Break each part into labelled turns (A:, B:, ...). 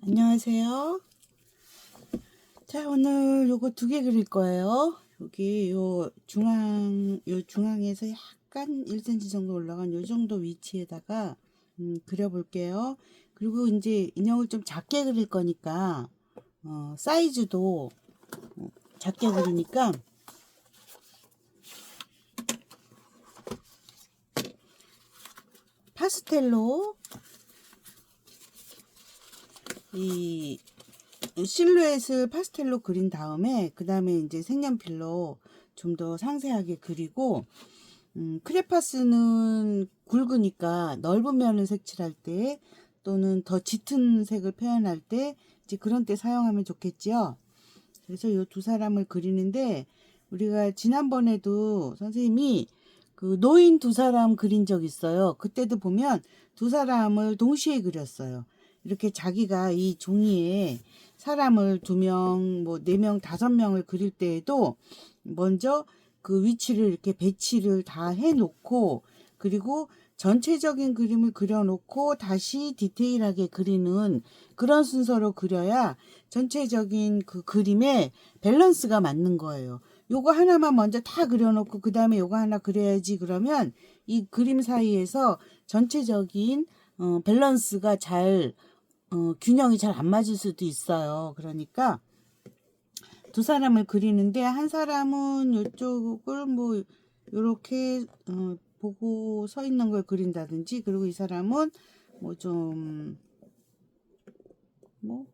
A: 안녕하세요. 자, 오늘 요거 두 개 그릴 거예요. 여기 요 중앙에서 약간 1cm 정도 올라간 요 정도 위치에다가 그려볼게요. 그리고 이제 인형을 좀 작게 그릴 거니까 사이즈도 작게 그리니까 파스텔로 이 실루엣을 파스텔로 그린 다음에 그 다음에 이제 색연필로 좀 더 상세하게 그리고 크레파스는 굵으니까 넓은 면을 색칠할 때 또는 더 짙은 색을 표현할 때 이제 그런 때 사용하면 좋겠지요. 그래서 이 두 사람을 그리는데 우리가 지난번에도 선생님이 그 노인 두 사람 그린 적 있어요. 그때도 보면 두 사람을 동시에 그렸어요. 이렇게 자기가 이 종이에 사람을 두 명, 뭐 네 명, 다섯 명을 그릴 때에도 먼저 그 위치를 이렇게 배치를 다 해놓고 그리고 전체적인 그림을 그려놓고 다시 디테일하게 그리는 그런 순서로 그려야 전체적인 그 그림에 밸런스가 맞는 거예요. 요거 하나만 먼저 다 그려놓고 그 다음에 요거 하나 그려야지 그러면 이 그림 사이에서 전체적인 밸런스가 잘 균형이 잘 안 맞을 수도 있어요. 그러니까 두 사람을 그리는데 한 사람은 이쪽을 뭐 요렇게 보고 서 있는 걸 그린다든지 그리고 이 사람은 뭐 좀 뭐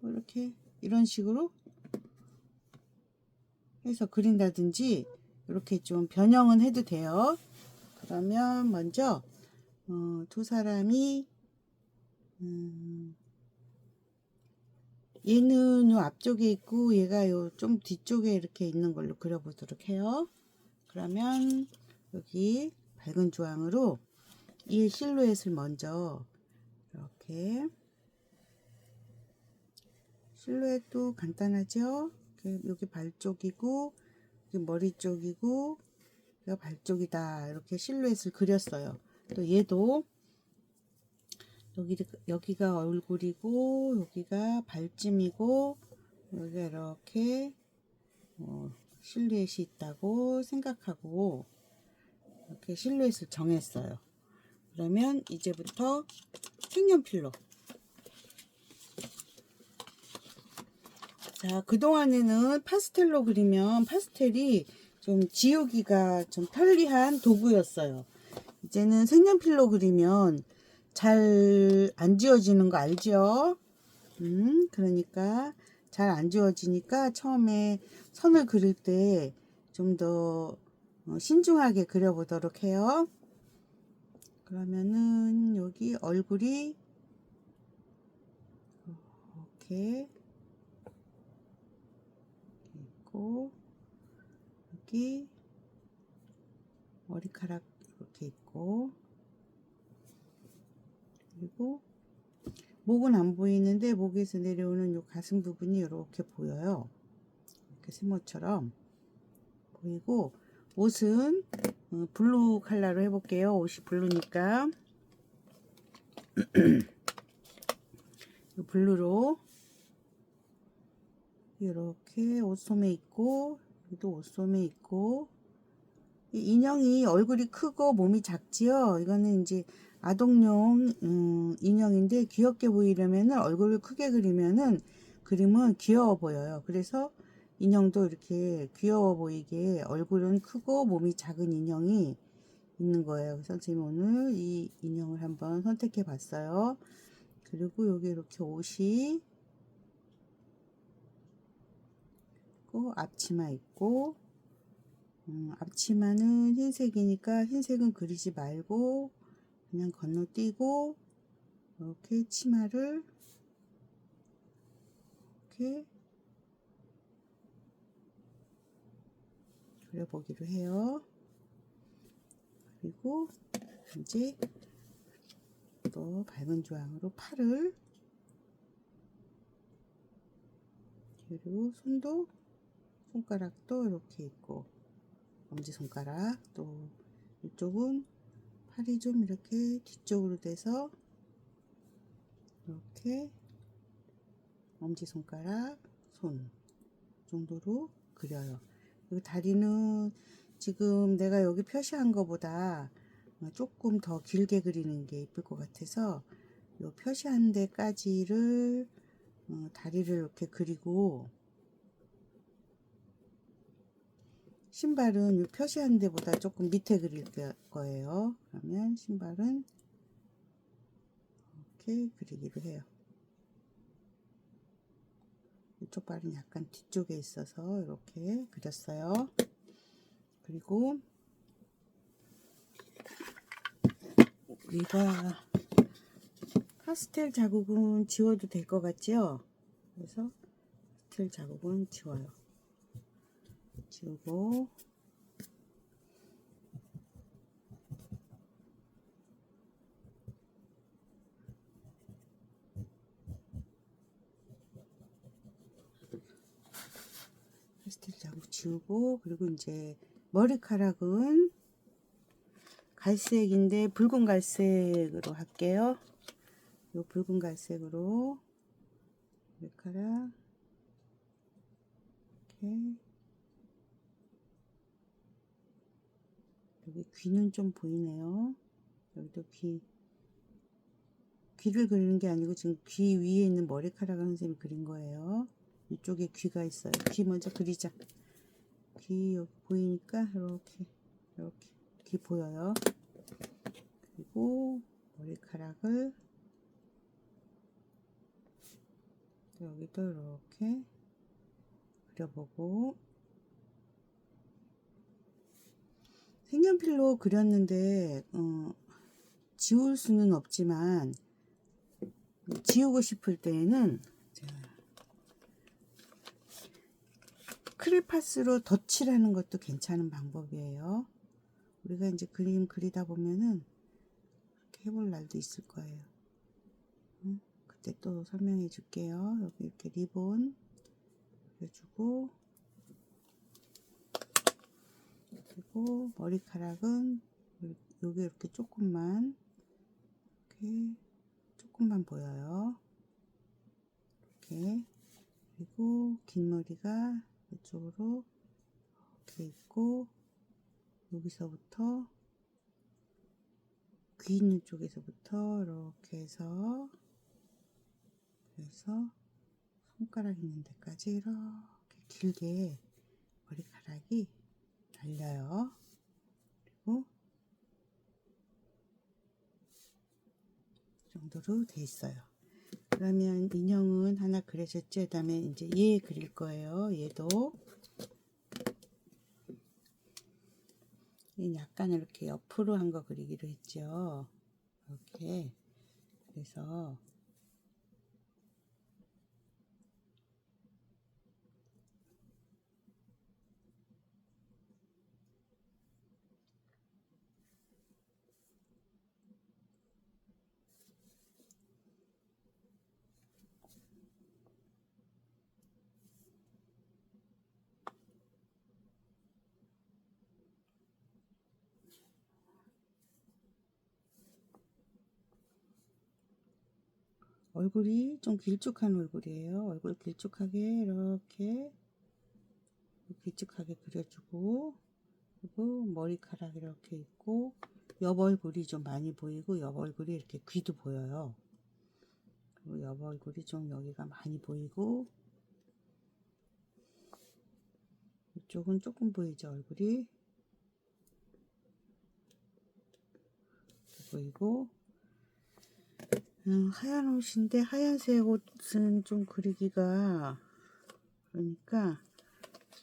A: 이렇게 이런 식으로 해서 그린다든지 이렇게 좀 변형은 해도 돼요. 그러면 먼저 두 사람이 얘는 요 앞쪽에 있고 얘가 요 좀 뒤쪽에 이렇게 있는 걸로 그려보도록 해요. 그러면 여기 밝은 주황으로 이 실루엣을 먼저 이렇게 실루엣도 간단하죠. 여기 발 쪽이고 여기 머리 쪽이고 여기가 발 쪽이다 이렇게 실루엣을 그렸어요. 또 얘도 여기가 얼굴이고 여기가 발쯤이고 여기가 이렇게 실루엣이 있다고 생각하고 이렇게 실루엣을 정했어요. 그러면 이제부터 색연필로 자, 그동안에는 파스텔로 그리면 파스텔이 좀 지우기가 좀 편리한 도구였어요. 이제는 색연필로 그리면 잘 안 지워지는 거 알죠? 그러니까 잘 안 지워지니까 처음에 선을 그릴 때 좀 더 신중하게 그려보도록 해요. 그러면은 여기 얼굴이 이렇게 있고 여기 머리카락 이렇게 있고 그리고 목은 안 보이는데 목에서 내려오는 요 가슴 부분이 이렇게 보여요. 이렇게 세모처럼 보이고 옷은 블루 컬러로 해볼게요. 옷이 블루니까 블루로 이렇게 옷소매 있고 여기도 옷소매 있고 이 인형이 얼굴이 크고 몸이 작지요. 이거는 이제 아동용 인형인데 귀엽게 보이려면 얼굴을 크게 그리면은 그림은 귀여워 보여요. 그래서 인형도 이렇게 귀여워 보이게 얼굴은 크고 몸이 작은 인형이 있는 거예요. 그래서 선생님 오늘 이 인형을 한번 선택해 봤어요. 그리고 여기 이렇게 옷이 있고 앞치마 있고 앞치마는 흰색이니까 흰색은 그리지 말고 그냥 건너뛰고 이렇게 치마를 이렇게 그려보기로 해요. 그리고 이제 또 밝은 주황으로 팔을 그리고 손도 손가락도 이렇게 있고 엄지손가락 또 이쪽은 팔이 좀 이렇게 뒤쪽으로 돼서 이렇게 엄지손가락, 손 정도로 그려요. 그리고 다리는 지금 내가 여기 표시한 것보다 조금 더 길게 그리는 게 이쁠 것 같아서 요 표시한 데까지를 다리를 이렇게 그리고, 신발은 요 표시한 데보다 조금 밑에 그릴 거예요. 그러면 신발은 이렇게 그리기로 해요. 이쪽 발은 약간 뒤쪽에 있어서 이렇게 그렸어요. 그리고 우리가 파스텔 자국은 지워도 될 것 같죠? 그래서 파스텔 자국은 지워요. 지우고, 파스텔 자국 지우고, 그리고 이제 머리카락은 갈색인데 붉은 갈색으로 할게요. 요 붉은 갈색으로 머리카락 이렇게. 여기 귀는 좀 보이네요. 여기도 귀를 그리는 게 아니고 지금 귀 위에 있는 머리카락을 선생님이 그린 거예요. 이쪽에 귀가 있어요. 귀 먼저 그리자. 귀 여기 보이니까 이렇게 귀 보여요. 그리고 머리카락을 여기도 이렇게 그려보고, 색연필로 그렸는데 지울 수는 없지만 지우고 싶을 때에는 크레파스로 덧칠하는 것도 괜찮은 방법이에요. 우리가 이제 그림 그리다 보면은 이렇게 해볼 날도 있을 거예요. 그때 또 설명해 줄게요. 여기 이렇게 리본 그려주고, 그리고 머리카락은 여기 이렇게 조금만 보여요. 이렇게. 그리고 긴 머리가 이쪽으로 이렇게 있고, 여기서부터 귀 있는 쪽에서부터 이렇게 해서, 그래서 손가락 있는 데까지 이렇게 길게 머리카락이 달려요. 그리고 이 정도로 돼 있어요. 그러면 인형은 하나 그려졌죠? 그 다음에 이제 얘 그릴 거예요. 얘도 약간 이렇게 옆으로 한 거 그리기로 했죠. 이렇게. 그래서 얼굴이 좀 길쭉한 얼굴이에요. 얼굴 길쭉하게 이렇게 길쭉하게 그려주고, 그리고 머리카락 이렇게 있고, 옆얼굴이 좀 많이 보이고, 옆얼굴이 이렇게 귀도 보여요. 그리고 옆얼굴이 좀 여기가 많이 보이고, 이쪽은 조금 보이죠. 얼굴이 보이고, 하얀 옷인데 하얀색 옷은 좀 그리기가, 그러니까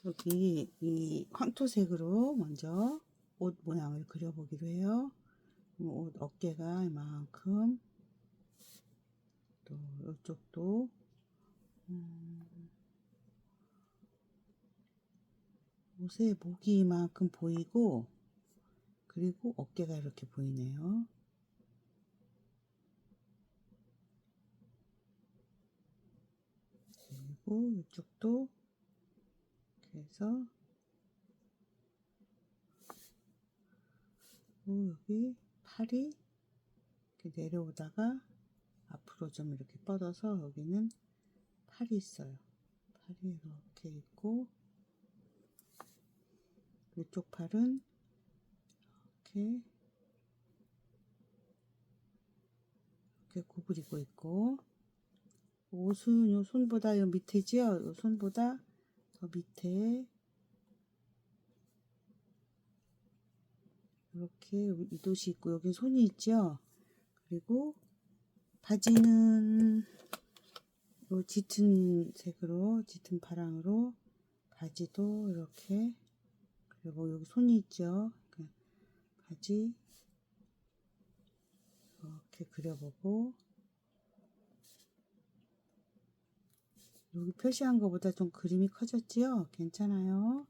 A: 여기 이 황토색으로 먼저 옷 모양을 그려보기로 해요. 옷 어깨가 이만큼, 또 이쪽도 옷에 목이 이만큼 보이고, 그리고 어깨가 이렇게 보이네요. 그리고 이쪽도 이렇게 해서, 여기 팔이 이렇게 내려오다가 앞으로 좀 이렇게 뻗어서 여기는 팔이 있어요. 팔이 이렇게 있고, 이쪽 팔은 이렇게 구부리고 있고, 옷은 요 손보다 요 밑에지요. 요 손보다 더 밑에 이렇게 이도시 있고, 여기 손이 있죠. 그리고 바지는 요 짙은 색으로, 짙은 파랑으로 바지도 이렇게, 그리고 여기 손이 있죠. 바지 이렇게 그려보고, 여기 표시한 것보다 좀 그림이 커졌지요? 괜찮아요.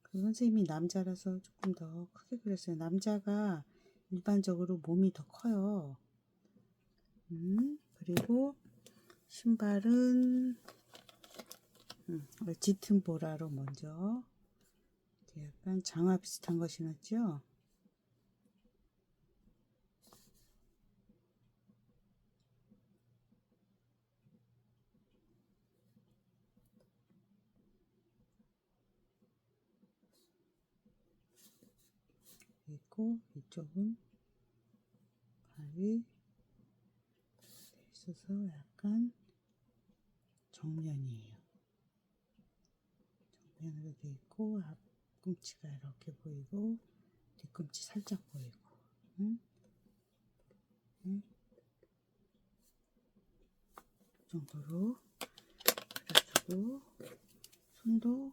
A: 그 선생님이 남자라서 조금 더 크게 그렸어요. 남자가 일반적으로 몸이 더 커요. 그리고 신발은 짙은 보라로 먼저 약간 장화 비슷한 거 신었죠? 있고, 이쪽은 발이 있어서 약간 정면이에요. 정면으로 돼 있고, 앞꿈치가 이렇게 보이고, 뒤꿈치 살짝 보이고, 이 정도로 그려주고, 손도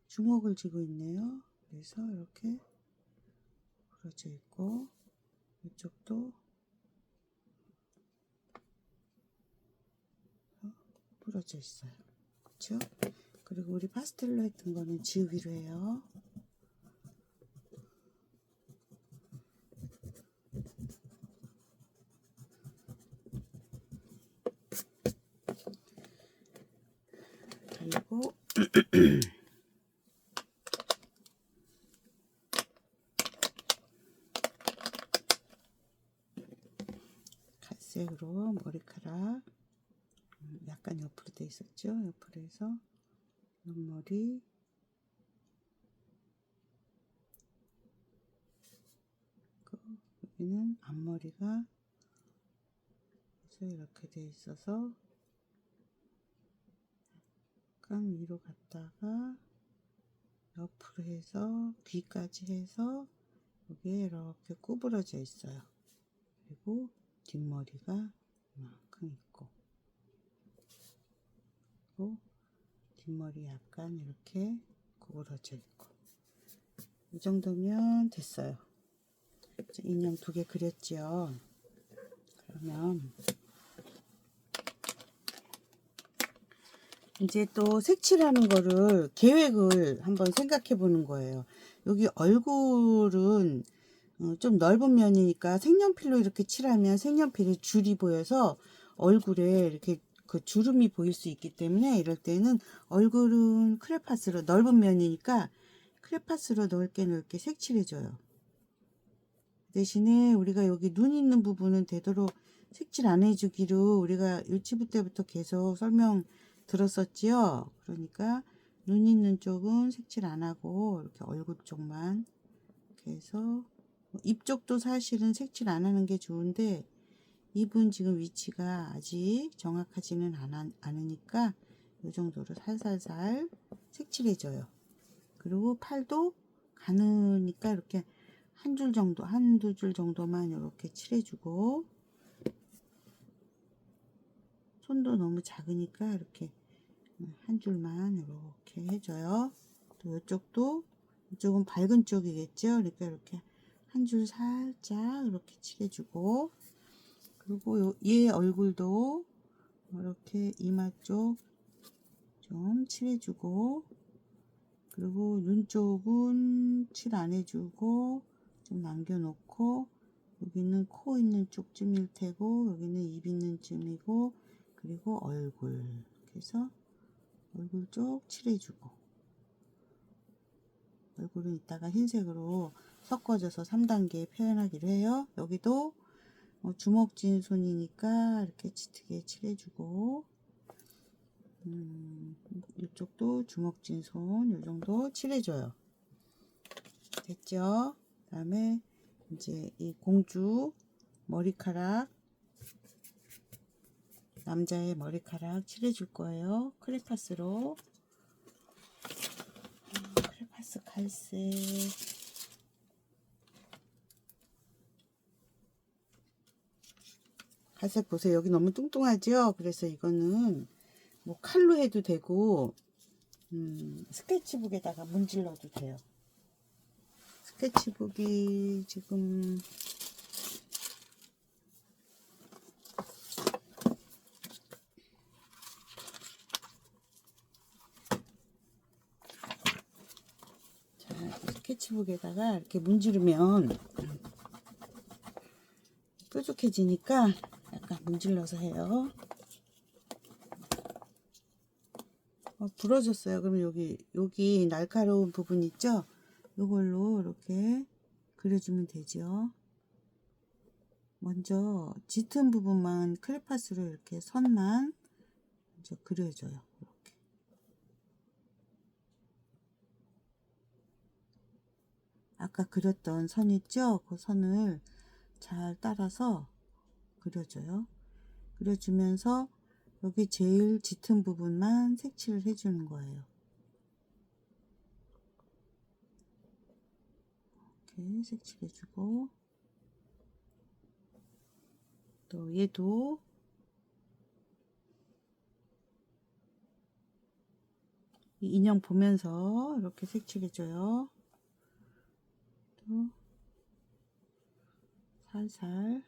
A: 주먹을 쥐고 있네요. 그래서 이렇게 부러져 있고, 이쪽도 부러져 있어요. 그렇죠? 그리고 우리 파스텔로 했던 거는 지우기로 해요. 그리고 갈색으로 머리카락 약간 옆으로 돼 있었죠. 옆으로 해서 옆머리, 여기는 앞머리가 이렇게 돼 있어서 약간 위로 갔다가 옆으로 해서 귀까지 해서 여기에 이렇게 구부러져 있어요. 그리고 뒷머리가 이만큼 있고, 그리고 뒷머리 약간 이렇게 구부러져 있고, 이 정도면 됐어요. 인형 2개 그렸죠. 그러면 이제 또 색칠하는 거를 계획을 한번 생각해 보는 거예요. 여기 얼굴은 좀 넓은 면이니까 색연필로 이렇게 칠하면 색연필에 줄이 보여서 얼굴에 이렇게 그 주름이 보일 수 있기 때문에, 이럴 때는 얼굴은 크레파스로, 넓은 면이니까 크레파스로 넓게 색칠해줘요. 대신에 우리가 여기 눈 있는 부분은 되도록 색칠 안 해주기로 우리가 유치부 때부터 계속 설명 들었었지요. 그러니까 눈 있는 쪽은 색칠 안 하고 이렇게 얼굴 쪽만 이렇게 해서, 입 쪽도 사실은 색칠 안 하는 게 좋은데 입은 지금 위치가 아직 정확하지는 않으니까 이 정도로 살살살 색칠해줘요. 그리고 팔도 가느니까 이렇게 한두 줄 정도만 이렇게 칠해주고, 손도 너무 작으니까 이렇게 한 줄만 이렇게 해줘요. 또 이쪽은 밝은 쪽이겠죠. 그러니까 이렇게 한 줄 살짝 이렇게 칠해주고, 그리고 얘 얼굴도 이렇게 이마 쪽 좀 칠해주고, 그리고 눈 쪽은 칠 안 해주고 좀 남겨놓고, 여기는 코 있는 쪽쯤일 테고 여기는 입 있는 쯤이고, 그리고 얼굴, 그래서 얼굴 쪽 칠해주고, 얼굴은 이따가 흰색으로 섞어줘서 3단계 표현하기로 해요. 여기도 주먹 쥔 손이니까 이렇게 짙게 칠해주고, 이쪽도 주먹진 손 요 정도 칠해줘요. 됐죠? 그 다음에 이제 이 공주 머리카락, 남자의 머리카락 칠해줄 거예요. 크레파스로. 크레파스 갈색. 갈색 보세요. 여기 너무 뚱뚱하죠? 그래서 이거는 뭐 칼로 해도 되고, 스케치북에다가 문질러도 돼요. 스케치북이 지금 스케치북에다가 이렇게 문지르면 뾰족해지니까 약간 문질러서 해요. 부러졌어요. 그럼 여기 날카로운 부분 있죠? 이걸로 이렇게 그려주면 되죠. 먼저 짙은 부분만 크레파스로 이렇게 선만 먼저 그려줘요. 이렇게. 아까 그렸던 선 있죠? 그 선을 잘 따라서 그려줘요. 그려주면서 여기 제일 짙은 부분만 색칠을 해주는 거예요. 이렇게 색칠해주고, 또 얘도 이 인형 보면서 이렇게 색칠해줘요. 또 살살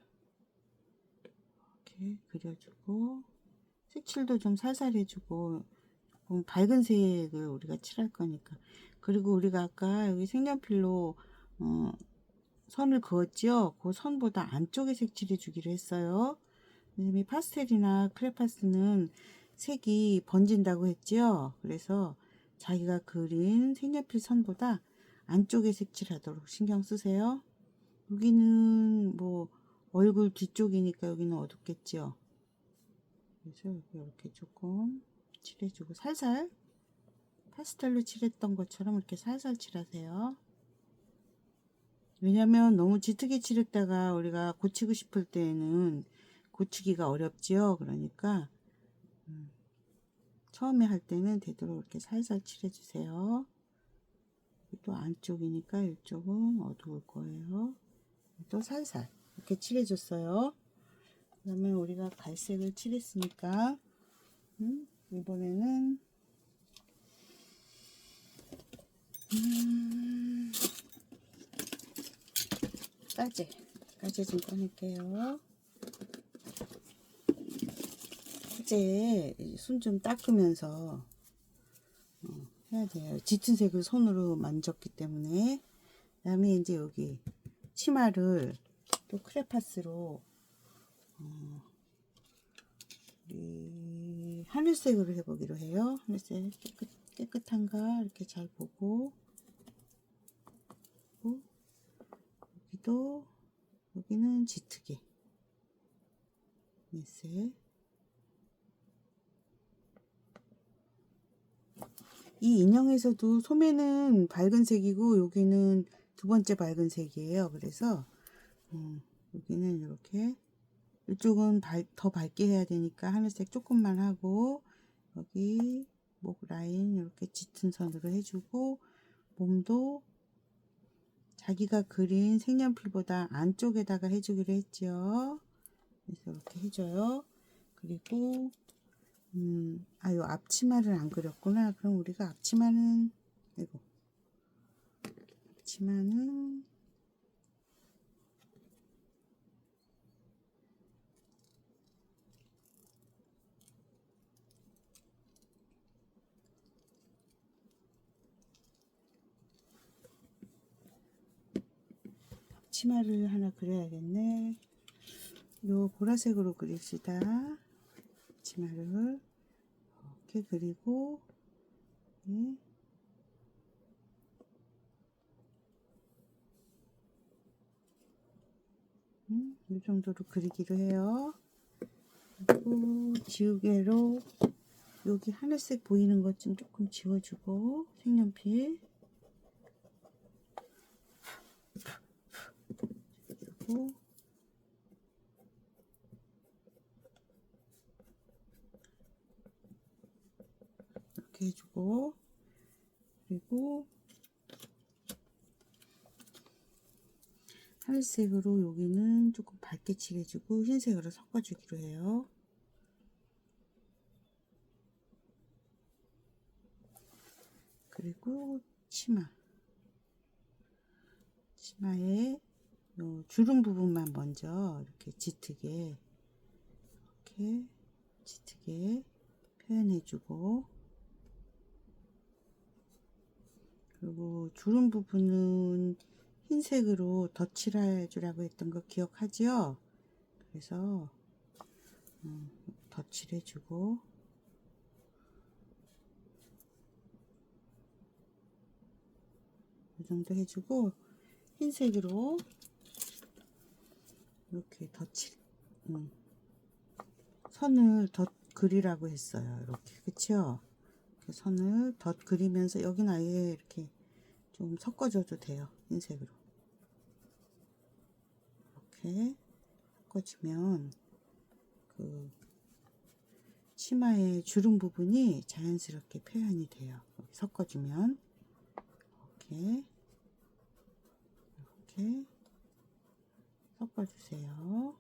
A: 이렇게 그려주고, 색칠도 좀 살살 해주고, 밝은 색을 우리가 칠할 거니까. 그리고 우리가 아까 여기 색연필로 선을 그었죠. 그 선보다 안쪽에 색칠해 주기로 했어요. 이 파스텔이나 크레파스는 색이 번진다고 했죠. 그래서 자기가 그린 색연필 선보다 안쪽에 색칠하도록 신경 쓰세요. 여기는 뭐 얼굴 뒤쪽이니까 여기는 어둡겠죠. 그래서 이렇게 조금 칠해주고, 살살 파스텔로 칠했던 것처럼 이렇게 살살 칠하세요. 왜냐면 너무 짙게 칠했다가 우리가 고치고 싶을 때에는 고치기가 어렵지요. 그러니까 처음에 할 때는 되도록 이렇게 살살 칠해주세요. 또 안쪽이니까 이쪽은 어두울 거예요. 또 살살 이렇게 칠해줬어요. 그러면 우리가 갈색을 칠했으니까 이번에는 가재 좀 꺼낼게요. 가재 손 좀 닦으면서 해야 돼요. 짙은 색을 손으로 만졌기 때문에. 그 다음에 이제 여기 치마를 또 크레파스로 우리 하늘색으로 해보기로 해요. 하늘색 깨끗한가 이렇게 잘 보고, 여기는 짙게 흰색. 이 인형에서도 소매는 밝은 색이고 여기는 두 번째 밝은 색이에요. 그래서 여기는 이렇게, 이쪽은 더 밝게 해야 되니까 하늘색 조금만 하고, 여기 목 라인 이렇게 짙은 선으로 해주고, 몸도 자기가 그린 색연필보다 안쪽에다가 해주기로 했죠. 그래서 이렇게 해줘요. 그리고 요 앞치마를 안 그렸구나. 그럼 우리가 앞치마는 치마를 하나 그려야겠네. 요 보라색으로 그립시다. 치마를 이렇게 그리고, 예. 이 정도로 그리기로 해요. 그리고 지우개로 여기 하늘색 보이는 것 좀 조금 지워주고, 색연필 주고, 이렇게 해주고, 그리고 하늘색으로 여기는 조금 밝게 칠해주고 흰색으로 섞어주기로 해요. 그리고 치마에 요 주름 부분만 먼저 이렇게 짙게 표현해주고, 그리고 주름 부분은 흰색으로 덧칠해주라고 했던 거 기억하지요? 그래서 덧칠해주고, 이 정도 해주고, 흰색으로 이렇게 선을 덧 그리라고 했어요. 이렇게, 그쵸? 이렇게 선을 덧 그리면서 여기는 아예 이렇게 좀 섞어줘도 돼요. 흰색으로 이렇게 섞어주면 그 치마의 주름 부분이 자연스럽게 표현이 돼요. 이렇게 섞어주면 이렇게 섞어주세요.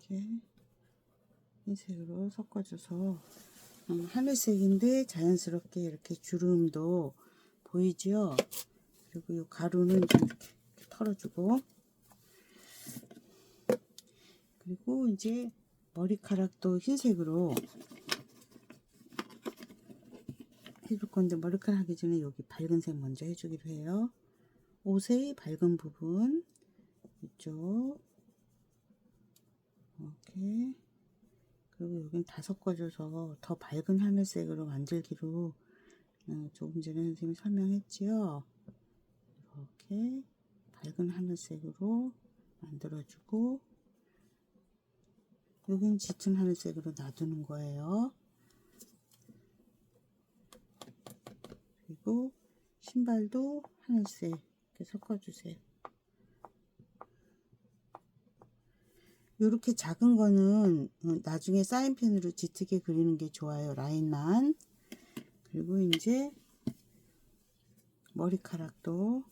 A: 이렇게 흰색으로 섞어줘서 하늘색인데 자연스럽게 이렇게 주름도 보이죠? 그리고 이 가루는 좀 이렇게 털어주고, 그리고 이제 머리카락도 흰색으로 해줄 건데, 머리카락 하기 전에 여기 밝은 색 먼저 해주기로 해요. 옷의 밝은 부분 이쪽 이렇게, 그리고 여긴 다 섞어줘서 더 밝은 하늘색으로 만들기로 조금 전에 선생님이 설명했지요. 이렇게 밝은 하늘색으로 만들어주고, 여긴 짙은 하늘색으로 놔두는 거예요. 그리고 신발도 하늘색 이렇게 섞어주세요. 이렇게 작은 거는 나중에 사인펜으로 짙게 그리는 게 좋아요. 라인만. 그리고 이제 머리카락도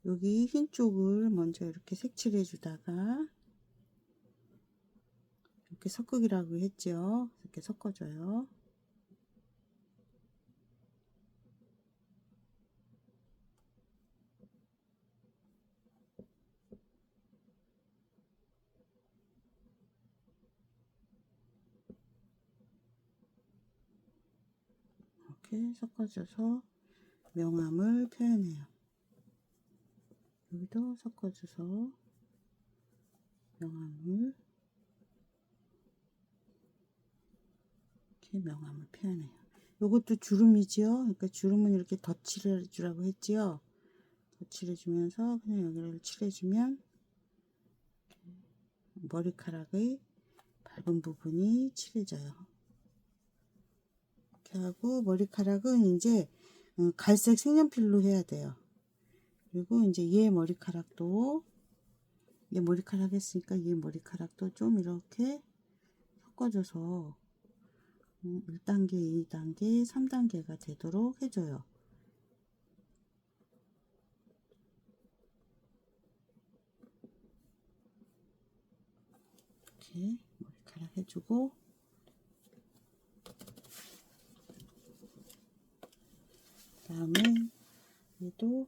A: 여기 흰 쪽을 먼저 이렇게 색칠해 주다가 이렇게 섞으기라고 했죠. 이렇게 섞어줘요. 이렇게 섞어줘서 명암을 표현해요. 여기도 섞어줘서 명암을 이렇게 명암을 표현해요. 요것도 주름이지요. 그러니까 주름은 이렇게 덧칠해 주라고 했지요. 덧칠해 주면서 그냥 여기를 칠해주면 머리카락의 밝은 부분이 칠해져요. 이렇게 하고, 머리카락은 이제 갈색 색연필로 해야 돼요. 그리고 이제 얘 머리카락도, 얘 머리카락 했으니까 얘 머리카락도 좀 이렇게 섞어줘서 1단계, 2단계, 3단계가 되도록 해줘요. 이렇게 머리카락 해주고, 그 다음에 얘도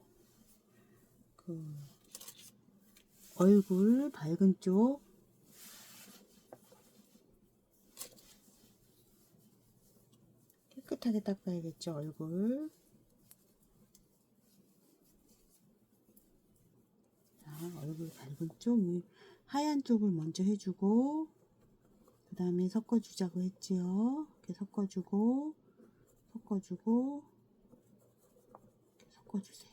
A: 그 얼굴 밝은 쪽 깨끗하게 닦아야겠죠. 얼굴. 자, 얼굴 밝은 쪽, 이 하얀 쪽을 먼저 해주고, 그 다음에 섞어주자고 했지요. 이렇게 섞어주고 섞어주세요.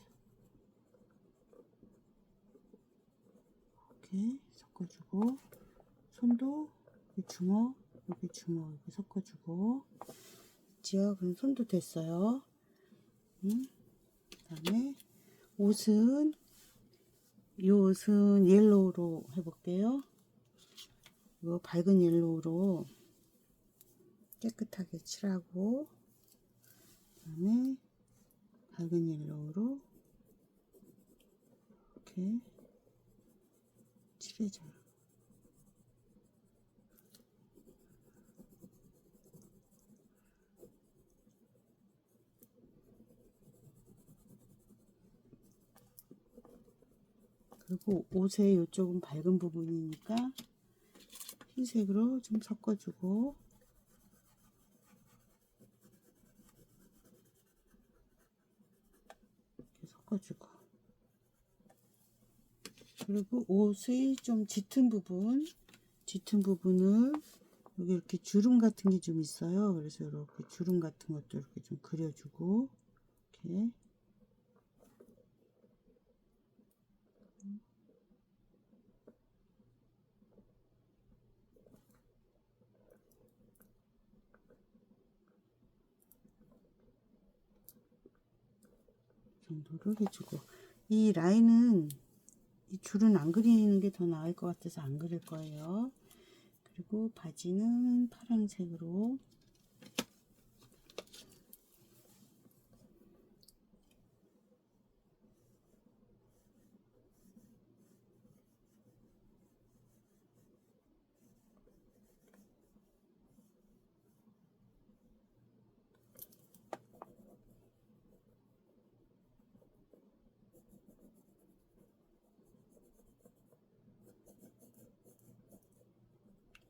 A: 이렇게 섞어주고, 손도 주먹, 여기 주먹 이렇게 섞어주고, 있지요? 그럼 손도 됐어요. 그다음에 옷은, 이 옷은 옐로우로 해볼게요. 이거 밝은 옐로우로 깨끗하게 칠하고, 그다음에 밝은 옐로우로 이렇게 칠해줘요. 그리고 옷의 이쪽은 밝은 부분이니까 흰색으로 좀 섞어주고, 이렇게 섞어주고, 그리고 옷의 좀 짙은 부분을 여기 이렇게 주름 같은 게 좀 있어요. 그래서 이렇게 주름 같은 것도 이렇게 좀 그려주고, 이렇게. 정도로 해주고, 이 라인은, 이 줄은 안 그리는 게 더 나을 것 같아서 안 그릴 거예요. 그리고 바지는 파란색으로,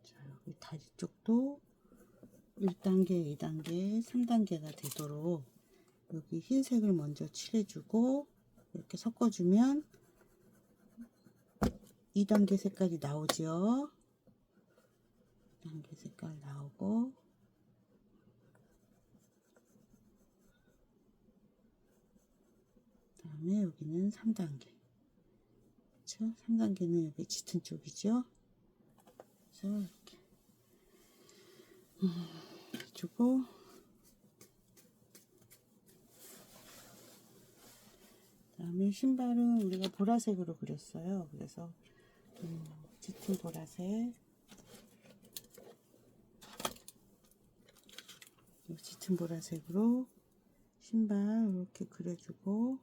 A: 자, 여기 다리 쪽도 1단계, 2단계, 3단계가 되도록 여기 흰색을 먼저 칠해주고, 이렇게 섞어주면 2단계 색깔이 나오죠. 2단계 색깔 나오고, 그 다음에 여기는 3단계. 그렇죠? 3단계는 여기 짙은 쪽이죠. 그래서 이렇게 해주고, 그 다음에 신발은 우리가 보라색으로 그렸어요. 그래서 짙은 보라색, 짙은 보라색으로 신발 이렇게 그려주고,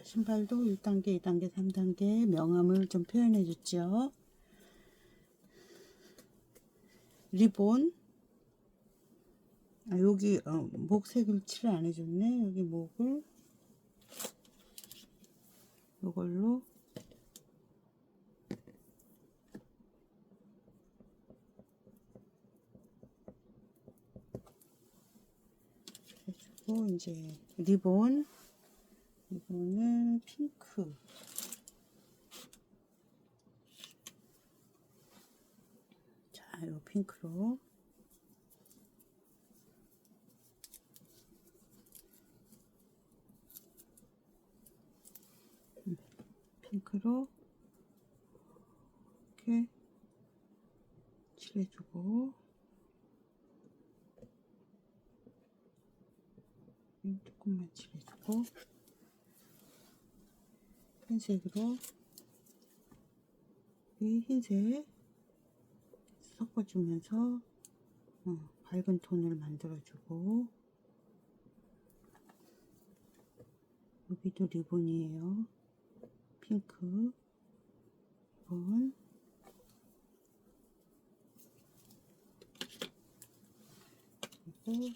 A: 신발도 1단계, 2단계, 3단계 명암을 좀 표현해 줬죠. 리본, 여기 목색을 칠을 안 해줬네. 여기 목을 이걸로 해주고, 이제 리본을 핑크, 자, 요 핑크로 핑크로 이렇게 칠해주고, 조금만 칠해주고, 흰색으로 이 흰색 섞어주면서 밝은 톤을 만들어주고, 여기도 리본이에요. 핑크 리본. 그리고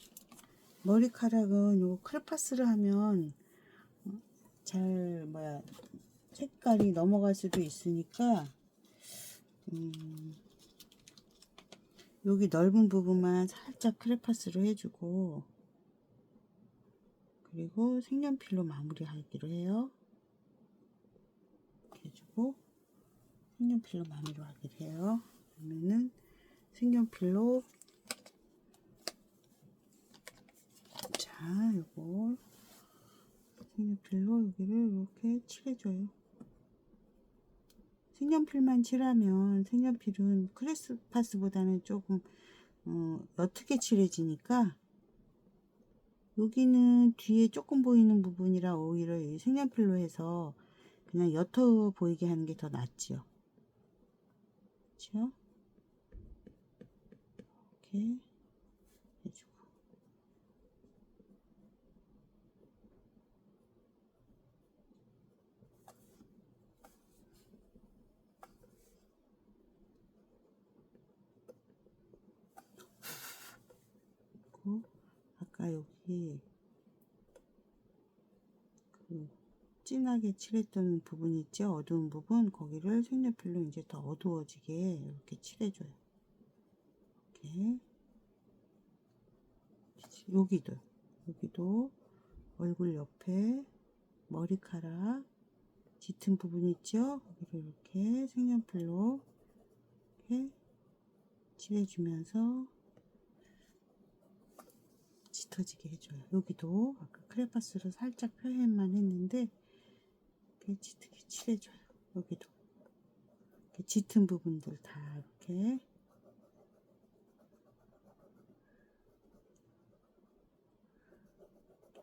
A: 머리카락은 요 크레파스를 하면 잘 색깔이 넘어갈 수도 있으니까 여기 넓은 부분만 살짝 크레파스를 해주고, 그리고 색연필로 마무리하기로 해요. 이렇게 해주고 색연필로 마무리하기로 해요. 그러면은 색연필로, 자, 요거 색연필로 여기를 이렇게 칠해줘요. 색연필만 칠하면, 색연필은 크레파스보다는 조금 옅게 칠해지니까, 여기는 뒤에 조금 보이는 부분이라 오히려 이 색연필로 해서 그냥 옅어 보이게 하는 게 더 낫죠. 그렇죠? 이렇게 해주고, 그리고 아까 여기 그 진하게 칠했던 부분 있죠? 어두운 부분, 거기를 색연필로 이제 더 어두워지게 이렇게 칠해줘요. 이렇게. 여기도 얼굴 옆에 머리카락 짙은 부분 있죠? 거기를 이렇게 색연필로 이렇게 칠해주면서 짙어지게 해줘요. 여기도 아까 크레파스로 살짝 표현만 했는데 이렇게 짙게 칠해줘요. 여기도 이렇게 짙은 부분들 다 이렇게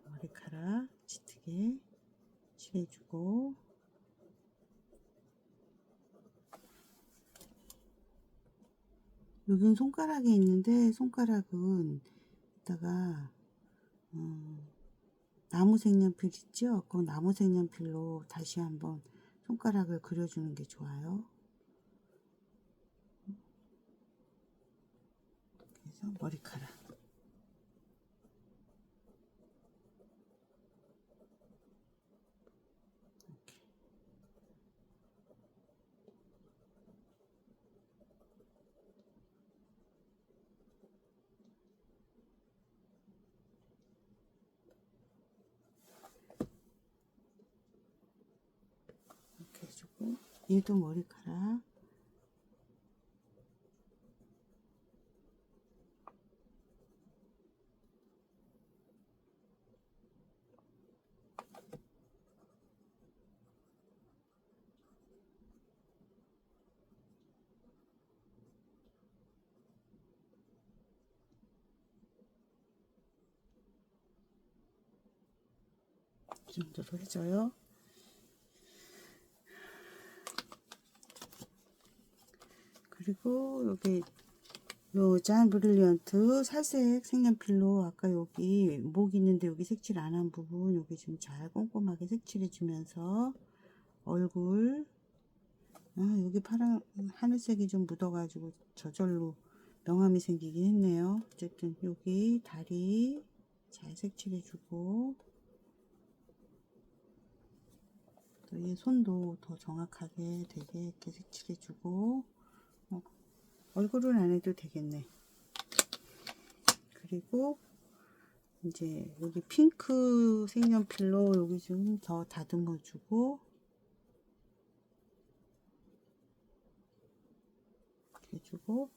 A: 머리카락 짙게 칠해주고, 여긴 손가락에 있는데, 손가락은 이따가 나무 색연필 있죠? 그 나무 색연필로 다시 한번 손가락을 그려주는 게 좋아요. 그래서 머리카락 이렇게 해주고, 얘도 머리카락 이 정도로 해줘요. 그리고 여기 요 잔 브릴리언트 살색 색연필로 아까 여기 목 있는데 여기 색칠 안 한 부분 여기 좀 잘 꼼꼼하게 색칠해 주면서 얼굴, 여기 파란 하늘색이 좀 묻어 가지고 저절로 명암이 생기긴 했네요. 어쨌든 여기 다리 잘 색칠해 주고, 또 이 손도 더 정확하게 되게 이렇게 색칠해 주고, 얼굴은 안 해도 되겠네. 그리고 이제 여기 핑크 색연필로 여기 좀 더 다듬어 주고, 이렇게 해주고,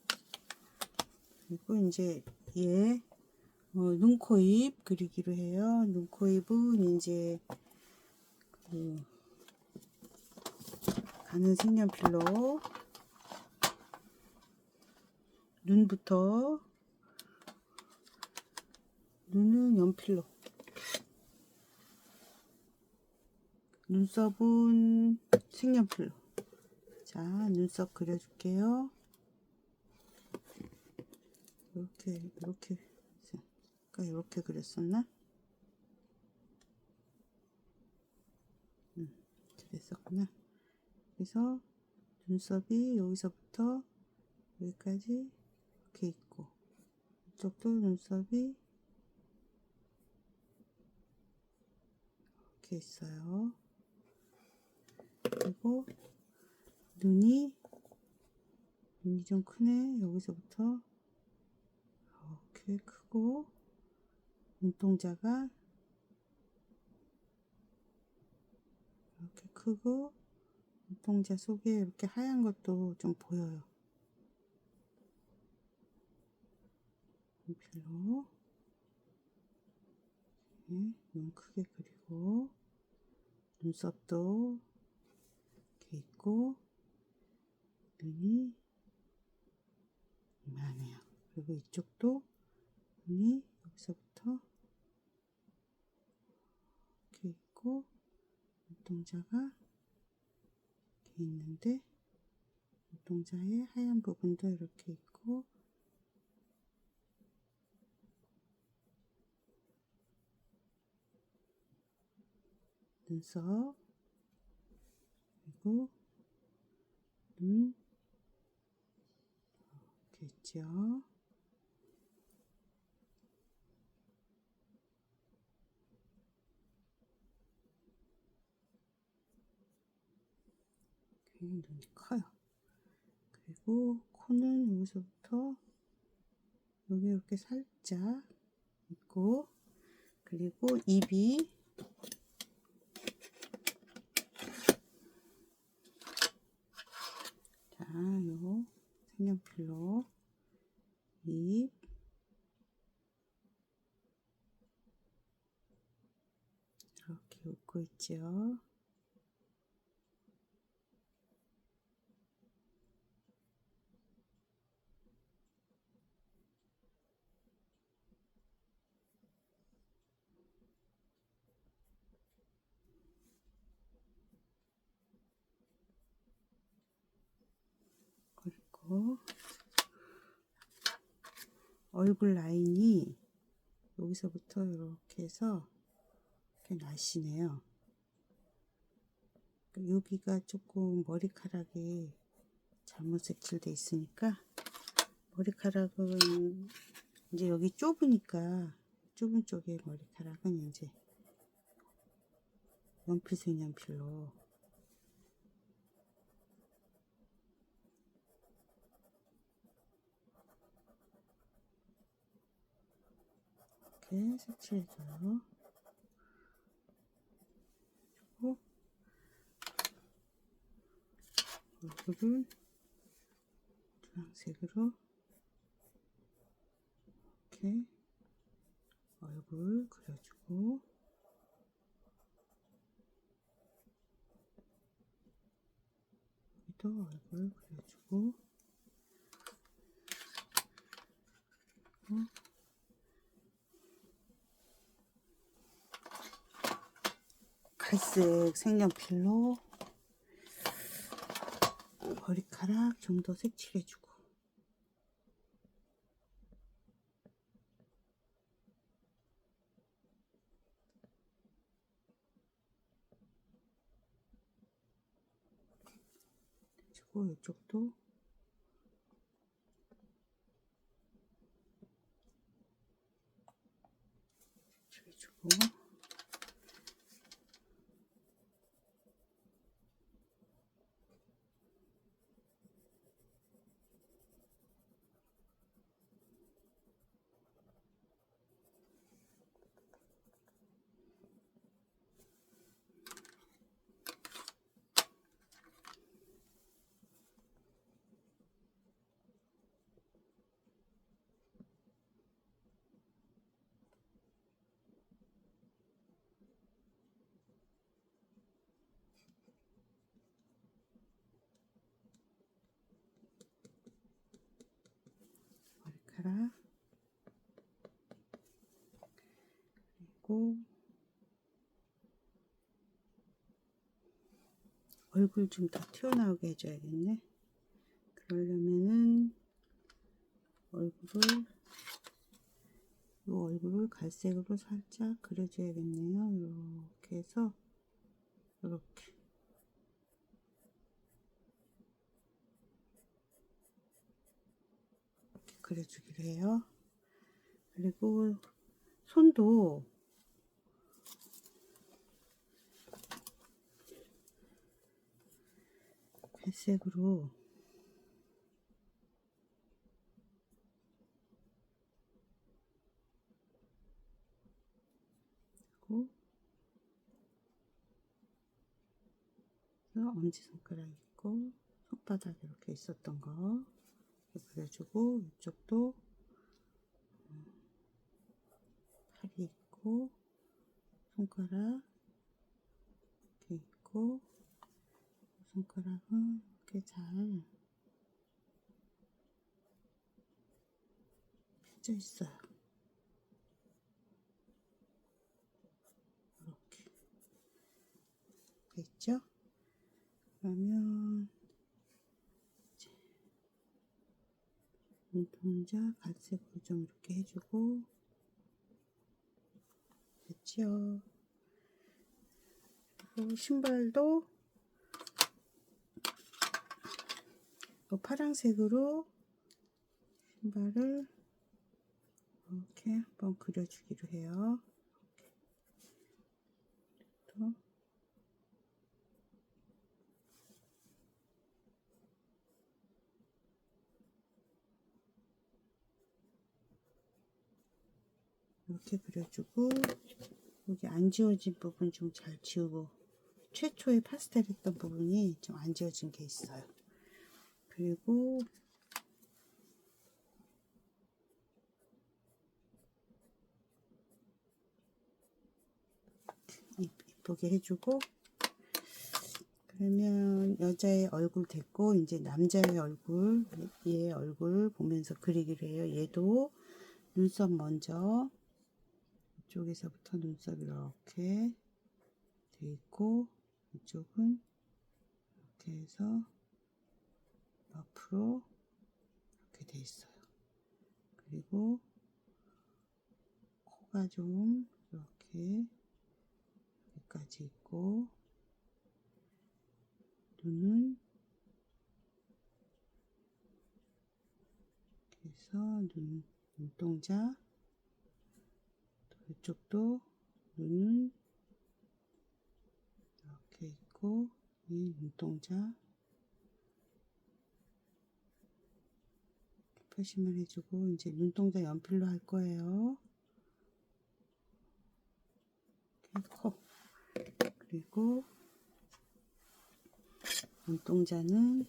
A: 그리고 이제 얘 눈, 코, 입 그리기로 해요. 눈, 코, 입은 이제 가는 색연필로 눈부터, 눈은 연필로, 눈썹은 색연필로. 자, 눈썹 그려줄게요. 이렇게 그렸었나? 그랬었구나. 그래서 눈썹이 여기서부터 여기까지 이렇게 있고, 이쪽도 눈썹이 이렇게 있어요. 그리고 눈이 좀 크네. 여기서부터 이렇게 크고, 눈동자가 이렇게 크고, 눈동자 속에 이렇게 하얀 것도 좀 보여요. 연필로 눈 크게 그리고, 눈썹도 이렇게 있고, 눈이 이만해요. 그리고 이쪽도 눈이 여기서부터 이렇게 있고, 눈동자가 이렇게 있는데, 눈동자의 하얀 부분도 이렇게 있고, 눈썹, 그리고 눈 이렇게 있죠. 눈이 커요. 그리고 코는 여기서부터 여기 이렇게 살짝 있고, 그리고 입이 자, 요 색연필로 입 이렇게 웃고 있죠. 그리고 얼굴 라인이 여기서부터 이렇게 해서 이렇게 날씬해요. 여기가 조금 머리카락이 잘못 색칠돼 있으니까, 머리카락은 이제 여기 좁으니까 좁은 쪽에 머리카락은 이제 연필 색연필로 이렇게 색칠해줘요. 그리고 얼굴은 주황색으로 이렇게 얼굴 그려주고, 여기도 얼굴 그려주고, 갈색 색연필로 머리카락 좀 더 색칠해주고, 그리고 이쪽도 색칠해주고, 손가락, 그리고 얼굴 좀 더 튀어나오게 해줘야겠네. 그러려면은 이 얼굴을 갈색으로 살짝 그려줘야겠네요. 이렇게 해서 이렇게 그려주기로 해요. 그리고 손도 갈색으로 하고, 엄지손가락 있고 손바닥 이렇게 있었던 거 이렇게 그려주고, 이쪽도 팔이 있고 손가락 이렇게 있고, 손가락은 이렇게 잘 펴져 있어요. 이렇게 있죠? 그러면 이제 눈동자 갈색으로 좀 이렇게 해주고, 됐죠? 그리고 신발도 파란색으로 신발을 이렇게 한번 그려주기로 해요. 또 이렇게 그려주고, 여기 안 지워진 부분 좀 잘 지우고, 최초에 파스텔 했던 부분이 좀 안 지워진 게 있어요. 그리고 이쁘게 해주고, 그러면 여자의 얼굴 됐고, 이제 남자의 얼굴, 얘 얼굴 보면서 그리기로 해요. 얘도 눈썹 먼저, 이쪽에서부터 눈썹 이렇게 돼 있고, 이쪽은 이렇게 해서 옆으로 이렇게 돼 있어요. 그리고 코가 좀 이렇게 여기까지 있고, 눈은 이렇게 해서 눈동자, 또 이쪽도 눈은 이렇게 있고, 이 눈동자 표시만 해주고, 이제 눈동자 연필로 할 거예요. 코, 그리고 눈동자는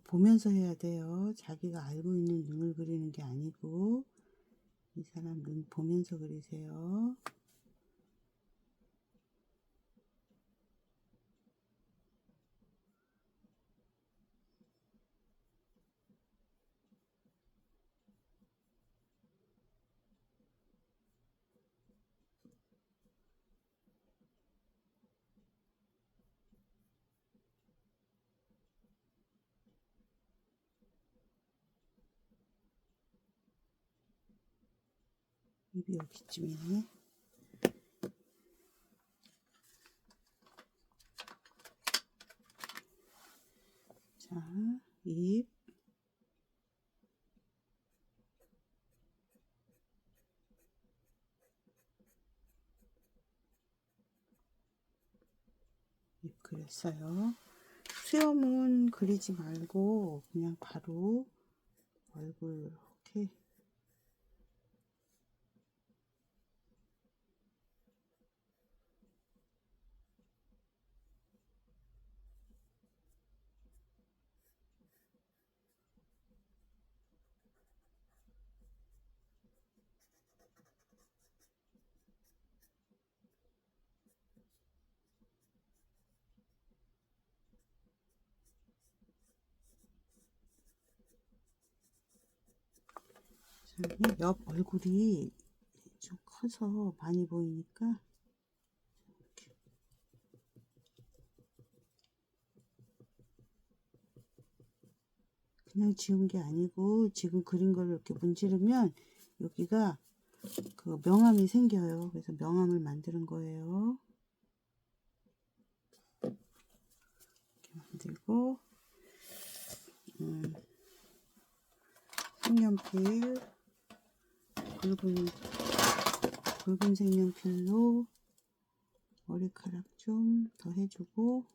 A: 보면서 해야 돼요. 자기가 알고 있는 눈을 그리는 게 아니고, 이 사람 눈 보면서 그리세요. 입이 여기쯤이네. 자, 입. 입 그렸어요. 수염은 그리지 말고 그냥 바로 얼굴 이렇게 그다음에 옆 얼굴이 좀 커서 많이 보이니까 이렇게. 그냥 지운 게 아니고 지금 그린 걸 이렇게 문지르면 여기가 그 명암이 생겨요. 그래서 명암을 만드는 거예요. 이렇게 만들고 색연필 붉은 색연필로 머리카락 좀 더 해주고,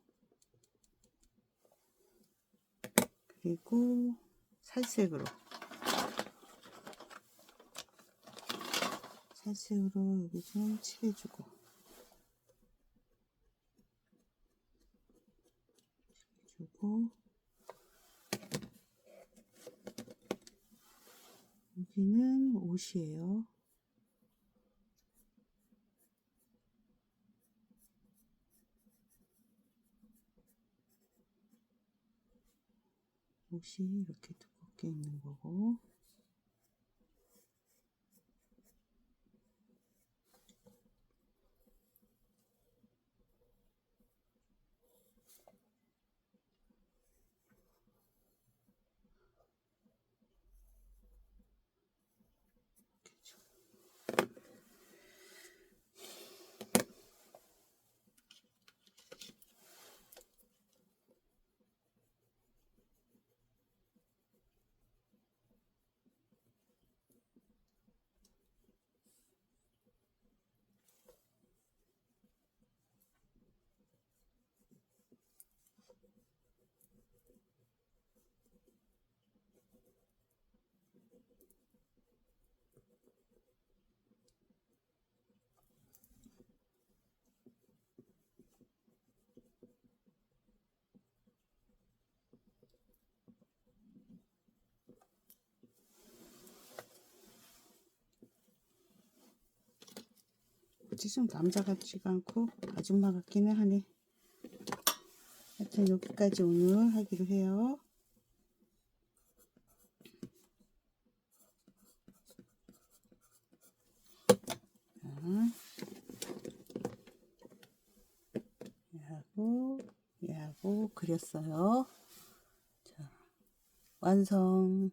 A: 그리고 살색으로 여기 좀 칠해주고, 여기는 옷이에요. 옷이 이렇게 두껍게 있는 거고, 이렇게 좀. 굳이 좀 남자 같지가 않고 아줌마 같기는 하네. 하여튼 여기까지 오늘 하기로 해요. 얘하고 그렸어요. 자, 완성.